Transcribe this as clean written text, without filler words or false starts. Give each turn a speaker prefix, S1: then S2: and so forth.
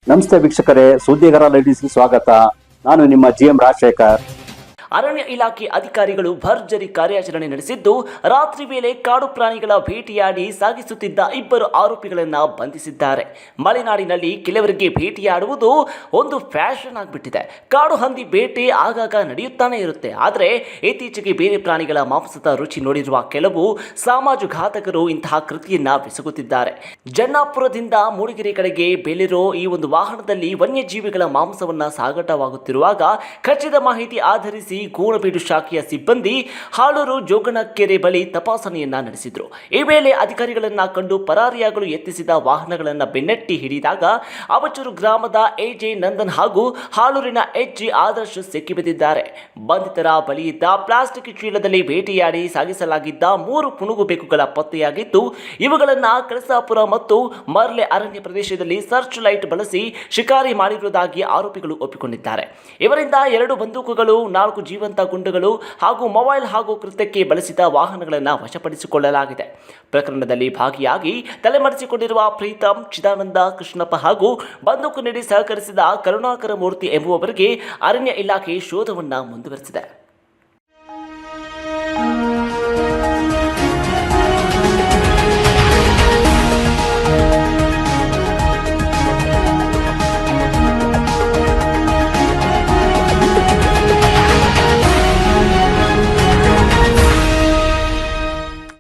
S1: ನಮಸ್ತೆ ವೀಕ್ಷಕರೇ, ಸುದ್ದಿಗಾರ ಲೇಡೀಸ್ಗೆ ಸ್ವಾಗತ. ನಾನು ನಿಮ್ಮ GM ರಾಜಶೇಖರ್.
S2: ಅರಣ್ಯ ಇಲಾಖೆ ಅಧಿಕಾರಿಗಳು ಭರ್ಜರಿ ಕಾರ್ಯಾಚರಣೆ ನಡೆಸಿದ್ದು, ರಾತ್ರಿ ವೇಳೆ ಕಾಡು ಪ್ರಾಣಿಗಳ ಭೇಟಿಯಾಡಿ ಸಾಗಿಸುತ್ತಿದ್ದ ಇಬ್ಬರು ಆರೋಪಿಗಳನ್ನು ಬಂಧಿಸಿದ್ದಾರೆ. ಮಲೆನಾಡಿನಲ್ಲಿ ಕೆಲವರಿಗೆ ಭೇಟಿಯಾಡುವುದು ಒಂದು ಫ್ಯಾಷನ್ ಆಗಿಬಿಟ್ಟಿದೆ. ಕಾಡು ಹಂದಿ ಬೇಟೆ ಆಗಾಗ ನಡೆಯುತ್ತಾನೆ ಇರುತ್ತೆ. ಆದರೆ ಇತ್ತೀಚೆಗೆ ಬೇರೆ ಪ್ರಾಣಿಗಳ ಮಾಂಸದ ರುಚಿ ನೋಡಿರುವ ಕೆಲವು ಸಮಾಜಘಾತಕರು ಇಂತಹ ಕೃತಿಯನ್ನ ಬೆಸಗುತ್ತಿದ್ದಾರೆ. ಜನ್ನಾಪುರದಿಂದ ಮೂಡಿಗೆರೆ ಕಡೆಗೆ ಬೆಳೆರೋ ಈ ಒಂದು ವಾಹನದಲ್ಲಿ ವನ್ಯಜೀವಿಗಳ ಮಾಂಸವನ್ನ ಸಾಗಾಟವಾಗುತ್ತಿರುವಾಗ ಖಚಿತ ಮಾಹಿತಿ ಆಧರಿಸಿ ಗೂಣಬೀಡು ಶಾಖೆಯ ಸಿಬ್ಬಂದಿ ಹಾಳೂರು ಜೋಗನಕೆರೆ ಬಳಿ ತಪಾಸಣೆಯನ್ನ ನಡೆಸಿದ್ರು. ಈ ವೇಳೆ ಅಧಿಕಾರಿಗಳನ್ನ ಕಂಡು ಪರಾರಿಯಾಗಲು ಯತ್ನಿಸಿದ ವಾಹನಗಳನ್ನು ಬೆನ್ನಟ್ಟಿ ಹಿಡಿದಾಗ ಅವಚೂರು ಗ್ರಾಮದ AJ ನಂದನ್ ಹಾಗೂ ಹಾಳೂರಿನ HG ಆದರ್ಶ್ ಸಿಕ್ಕಿಬಿದ್ದಿದ್ದಾರೆ. ಬಂಧಿತರ ಬಳಿಯಿದ್ದ ಪ್ಲಾಸ್ಟಿಕ್ ಚೀಲದಲ್ಲಿ ಬೇಟೆಯಾಡಿ ಸಾಗಿಸಲಾಗಿದ್ದ 3 ಪುನುಗು ಬೆಕ್ಕುಗಳ ಪತ್ತೆಯಾಗಿದ್ದು, ಇವುಗಳನ್ನು ಕಳಸಾಪುರ ಮತ್ತು ಮರ್ಲೆ ಅರಣ್ಯ ಪ್ರದೇಶದಲ್ಲಿ ಸರ್ಚ್ ಲೈಟ್ ಬಳಸಿ ಶಿಕಾರಿ ಮಾಡಿರುವುದಾಗಿ ಆರೋಪಿಗಳು ಒಪ್ಪಿಕೊಂಡಿದ್ದಾರೆ. ಇವರಿಂದ 2 ಬಂದೂಕುಗಳು, 4 ಜೀವಂತ ಗುಂಡುಗಳು ಹಾಗೂ ಮೊಬೈಲ್ ಹಾಗೂ ಕೃತ್ಯಕ್ಕೆ ಬಳಸಿದ ವಾಹನಗಳನ್ನು ವಶಪಡಿಸಿಕೊಳ್ಳಲಾಗಿದೆ. ಪ್ರಕರಣದಲ್ಲಿ ಭಾಗಿಯಾಗಿ ತಲೆಮರೆಸಿಕೊಂಡಿರುವ ಪ್ರೀತಮ್, ಚಿದಾನಂದ, ಕೃಷ್ಣಪ್ಪ ಹಾಗೂ ಬಂದೂಕು ನೀಡಿ ಸಹಕರಿಸಿದ ಕರುಣಾಕರ ಮೂರ್ತಿ ಎಂಬುವವರಿಗೆ ಅರಣ್ಯ ಇಲಾಖೆ ಶೋಧವನ್ನು ಮುಂದುವರೆಸಿದೆ.